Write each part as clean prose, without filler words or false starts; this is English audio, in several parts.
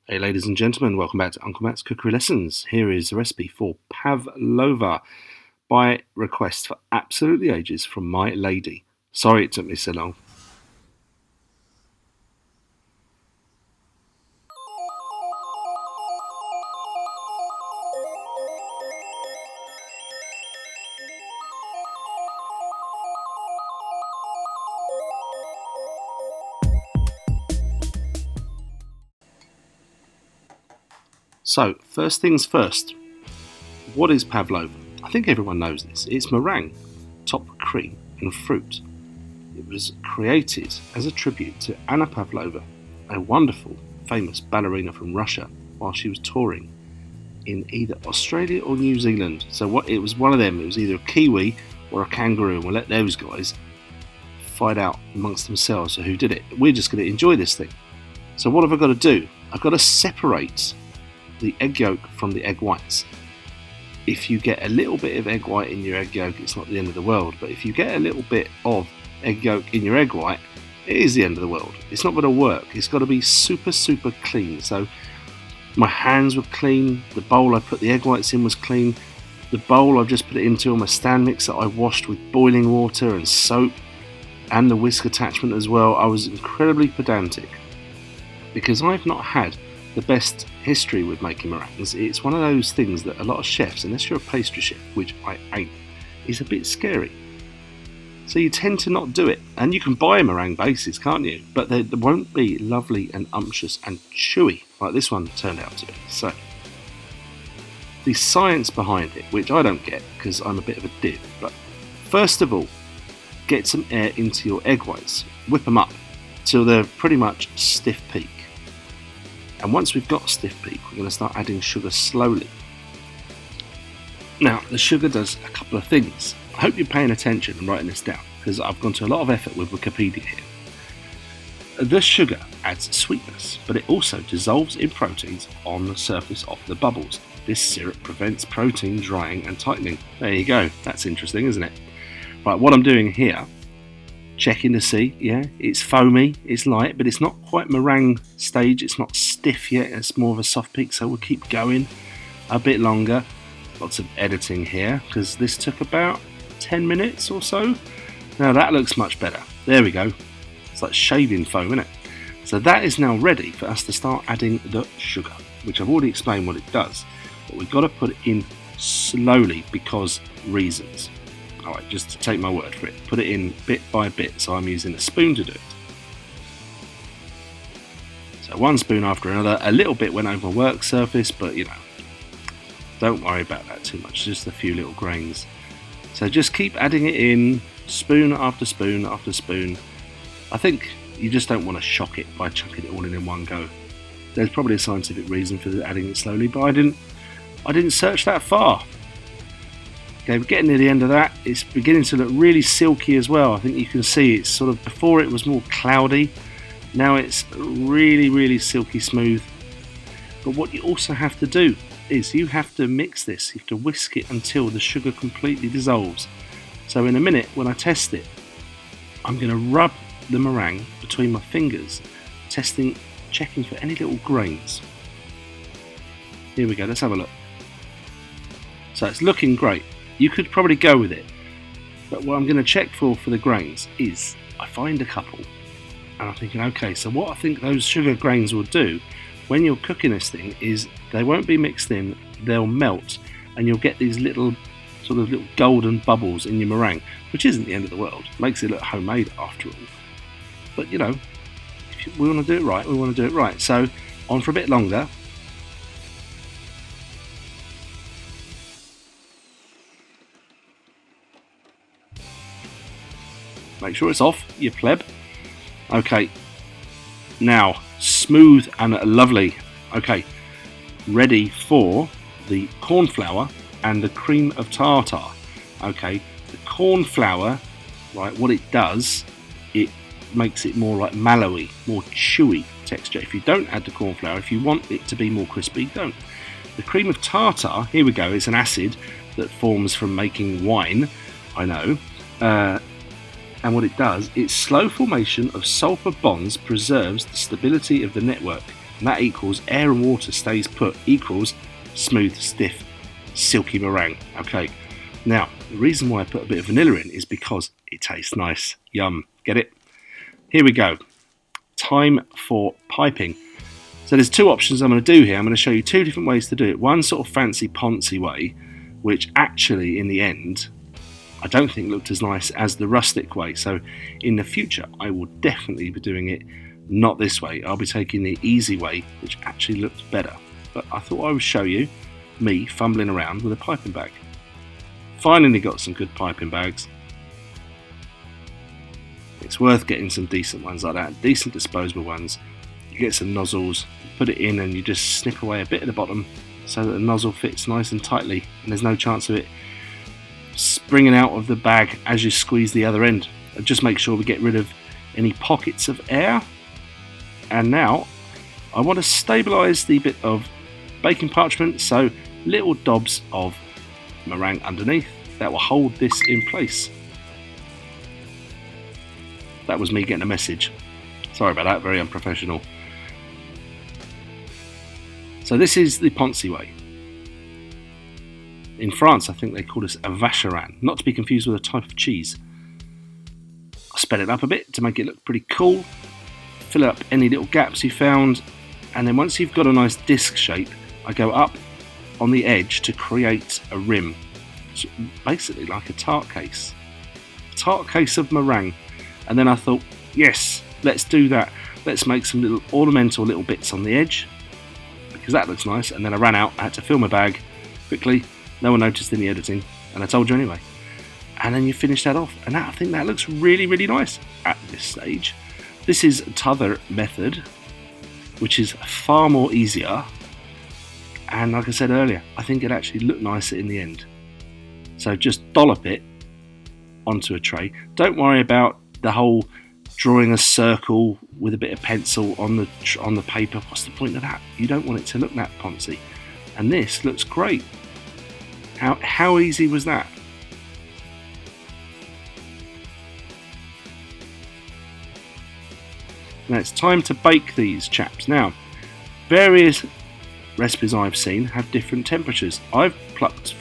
Hey ladies and gentlemen, welcome back to Uncle Matt's Cookery Lessons. Here is the recipe for pavlova by request for absolutely ages from my lady. Sorry it took me so long. So, first things first, what is pavlova? I think everyone knows this. It's meringue, topped with cream and fruit. It was created as a tribute to Anna Pavlova, a wonderful, famous ballerina from Russia, while she was touring in either Australia or New Zealand. So it was one of them. It was either a kiwi or a kangaroo, and we'll let those guys fight out amongst themselves for who did it. We're just going to enjoy this thing. So what have I got to do? I've got to separate the egg yolk from the egg whites. If you get a little bit of egg white in your egg yolk, it's not the end of the world, but if you get a little bit of egg yolk in your egg white, it is the end of the world. It's not going to work. It's got to be super clean. So my hands were clean, the bowl I put the egg whites in was clean, the bowl I've just put it into on my stand mixer I washed with boiling water and soap and the whisk attachment as well. I was incredibly pedantic because I've not had the best history with making meringues. It's one of those things that a lot of chefs, unless you're a pastry chef, which I ain't, is a bit scary. So you tend to not do it. And you can buy meringue bases, can't you? But they won't be lovely and umptious and chewy like this one turned out to be. So the science behind it, which I don't get because I'm a bit of a div, but first of all, get some air into your egg whites. Whip them up till they're pretty much stiff peak. And once we've got stiff peak, we're going to start adding sugar slowly. Now, the sugar does a couple of things. I hope you're paying attention and writing this down, because I've gone to a lot of effort with Wikipedia here. The sugar adds sweetness, but it also dissolves in proteins on the surface of the bubbles. This syrup prevents protein drying and tightening. There you go. That's interesting, isn't it? Right, what I'm doing here, checking to see, yeah, it's foamy, it's light, but it's not quite meringue stage, it's not stiff yet, it's more of a soft peak, so we'll keep going a bit longer. Lots of editing here, because this took about 10 minutes or so. Now that looks much better. There we go. It's like shaving foam, isn't it? So that is now ready for us to start adding the sugar, which I've already explained what it does, but we've got to put it in slowly because reasons. Alright, just to take my word for it, put it in bit by bit, so I'm using a spoon to do it. So one spoon after another, a little bit went over my work surface, but you know, don't worry about that too much, just a few little grains. So just keep adding it in, spoon after spoon after spoon. I think you just don't want to shock it by chucking it all in one go. There's probably a scientific reason for adding it slowly, but I didn't search that far. Okay, we're getting near the end of that. It's beginning to look really silky as well. I think you can see it's sort of, before it was more cloudy, now it's really silky smooth. But what you also have to do is you have to mix this, you have to whisk it until the sugar completely dissolves. So in a minute when I test it, I'm going to rub the meringue between my fingers, checking for any little grains. Here we go, let's have a look. So it's looking great. You could probably go with it, but what I'm going to check for the grains is I find a couple and I'm thinking, okay, so what I think those sugar grains will do when you're cooking this thing is they won't be mixed in, they'll melt, and you'll get these little golden bubbles in your meringue, which isn't the end of the world. Makes it look homemade after all. But you know, if we want to do it right, we want to do it right. So on for a bit longer. Make sure it's off, you pleb. Okay, now smooth and lovely. Okay, ready for the cornflour and the cream of tartar. Okay, the cornflour, right, what it does, it makes it more like mallowy, more chewy texture. If you don't add the cornflour, if you want it to be more crispy, don't. The cream of tartar, here we go, it's an acid that forms from making wine, I know. And what it does, its slow formation of sulfur bonds preserves the stability of the network, and that equals air and water stays put equals smooth, stiff, silky meringue. Okay, now the reason why I put a bit of vanilla in is because it tastes nice. Yum, get it? Here we go. Time for piping. So there's two options I'm going to do here. I'm going to show you two different ways to do it. One sort of fancy poncy way, which actually in the end I don't think looked as nice as the rustic way. So in the future I will definitely be doing it not this way. I'll be taking the easy way, which actually looks better. But I thought I would show you me fumbling around with a piping bag. Finally got some good piping bags. It's worth getting some decent ones like that, decent disposable ones. You get some nozzles, put it in and you just snip away a bit at the bottom so that the nozzle fits nice and tightly and there's no chance of it springing out of the bag as you squeeze the other end. And just make sure we get rid of any pockets of air. And now I want to stabilise the bit of baking parchment, so little dobs of meringue underneath that will hold this in place. That was me getting a message. Sorry about that, very unprofessional. So this is the Poncy way. In France, I think they call this a vacherin, not to be confused with a type of cheese. I sped it up a bit to make it look pretty cool. Fill up any little gaps you found, and then once you've got a nice disc shape, I go up on the edge to create a rim. It's basically like a tart case. A tart case of meringue. And then I thought, yes, let's do that. Let's make some little ornamental little bits on the edge, because that looks nice. And then I ran out, I had to fill my bag quickly. No one noticed in the editing, and I told you anyway. And then you finish that off, and I think that looks really, really nice at this stage. This is t'other method, which is far more easier. And like I said earlier, I think it actually looked nicer in the end. So just dollop it onto a tray. Don't worry about the whole drawing a circle with a bit of pencil on the paper. What's the point of that? You don't want it to look that poncy. And this looks great. How easy was that? Now it's time to bake these chaps. Now, various recipes I've seen have different temperatures. I've opted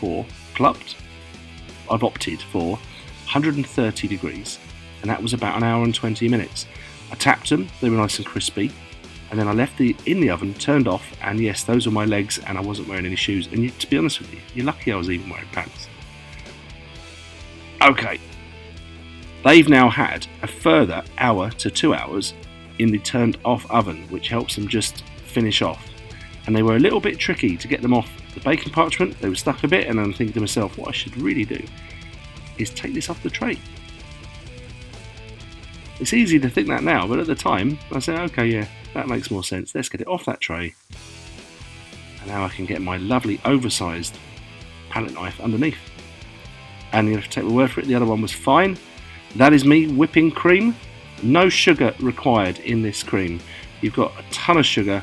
for 130 degrees, and that was about an hour and 20 minutes. I tapped them, they were nice and crispy, and then I left in the oven, turned off, and yes, those were my legs, and I wasn't wearing any shoes. And to be honest with you, you're lucky I was even wearing pants. Okay, they've now had a further hour to 2 hours in the turned off oven, which helps them just finish off. And they were a little bit tricky to get them off the baking parchment. They were stuck a bit, and I'm thinking to myself, what I should really do is take this off the tray. It's easy to think that now, but at the time I said, okay, yeah, that makes more sense. Let's get it off that tray. And now I can get my lovely oversized palette knife underneath. And you have to take my word for it, the other one was fine. That is me whipping cream. No sugar required in this cream. You've got a ton of sugar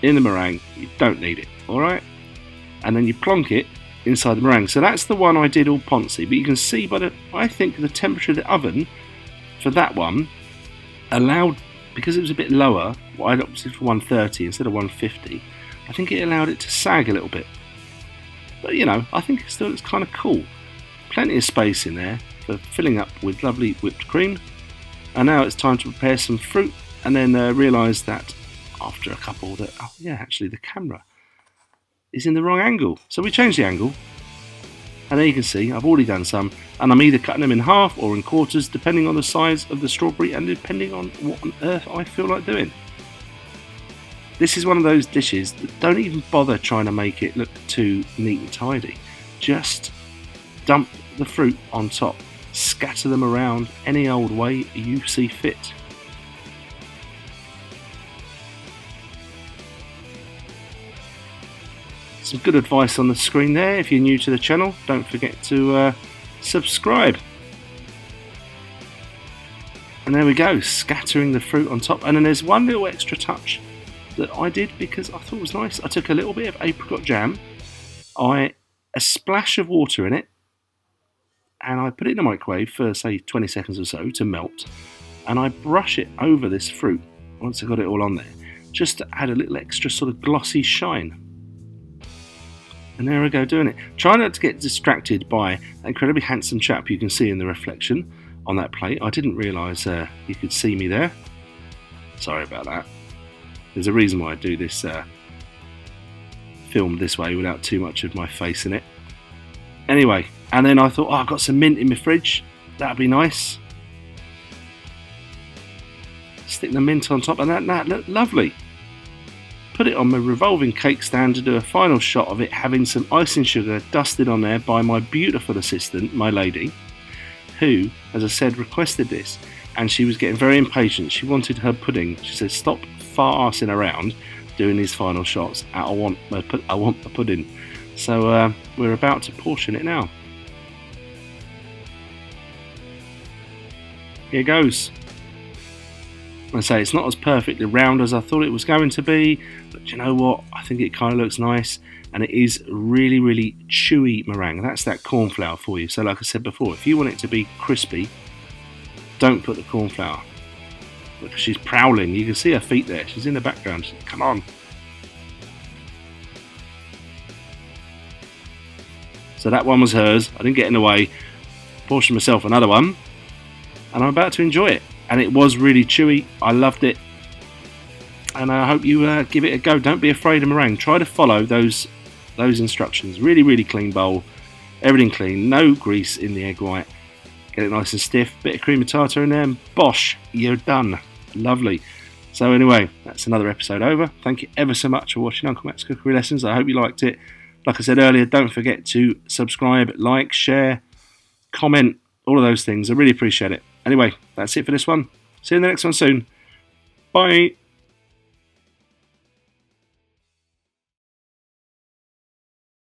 in the meringue. You don't need it, alright? And then you plonk it inside the meringue. So that's the one I did all poncy, but you can see by I think the temperature of the oven for that one allowed, because it was a bit lower, I opted for 130 instead of 150, I think it allowed it to sag a little bit. But you know, I think it still looks kind of cool. Plenty of space in there for filling up with lovely whipped cream. And now it's time to prepare some fruit, and then realise that after a couple that, oh yeah, actually the camera is in the wrong angle. So we changed the angle, and there you can see I've already done some, and I'm either cutting them in half or in quarters depending on the size of the strawberry and depending on what on earth I feel like doing. This is one of those dishes that don't even bother trying to make it look too neat and tidy. Just dump the fruit on top, scatter them around any old way you see fit. Some good advice on the screen there. If you're new to the channel, don't forget to subscribe. And there we go, scattering the fruit on top. And then there's one little extra touch that I did because I thought it was nice. I took a little bit of apricot jam, a splash of water in it, and I put it in the microwave for say 20 seconds or so to melt, and I brush it over this fruit once I got it all on there, just to add a little extra sort of glossy shine. And there I go doing it. Try not to get distracted by an incredibly handsome chap you can see in the reflection on that plate. I didn't realise you could see me there. Sorry about that. There's a reason why I do this film this way without too much of my face in it. Anyway, and then I thought, I've got some mint in my fridge. That'd be nice. Stick the mint on top, and that looked lovely. Put it on my revolving cake stand to do a final shot of it having some icing sugar dusted on there by my beautiful assistant, my lady, who, as I said, requested this, and she was getting very impatient. She wanted her pudding. She said, stop far-arsing around doing these final shots. I want the pudding. So we're about to portion it now. Here goes. I say it's not as perfectly round as I thought it was going to be, but you know what? I think it kind of looks nice, and it is really, really chewy meringue. That's that cornflour for you. So like I said before, if you want it to be crispy, don't put the cornflour. Look, she's prowling. You can see her feet there. She's in the background. Come on. So that one was hers. I didn't get in the way. Portioned myself another one, and I'm about to enjoy it. And it was really chewy. I loved it, and I hope you give it a go. Don't be afraid of meringue. Try to follow those instructions. Really, really clean bowl. Everything clean. No grease in the egg white. Get it nice and stiff. Bit of cream of tartar in there, and bosh, you're done. Lovely. So anyway, that's another episode over. Thank you ever so much for watching Uncle Matt's Cookery Lessons. I hope you liked it. Like I said earlier, don't forget to subscribe, like, share, comment, all of those things. I really appreciate it. Anyway, that's it for this one. See you in the next one soon. Bye.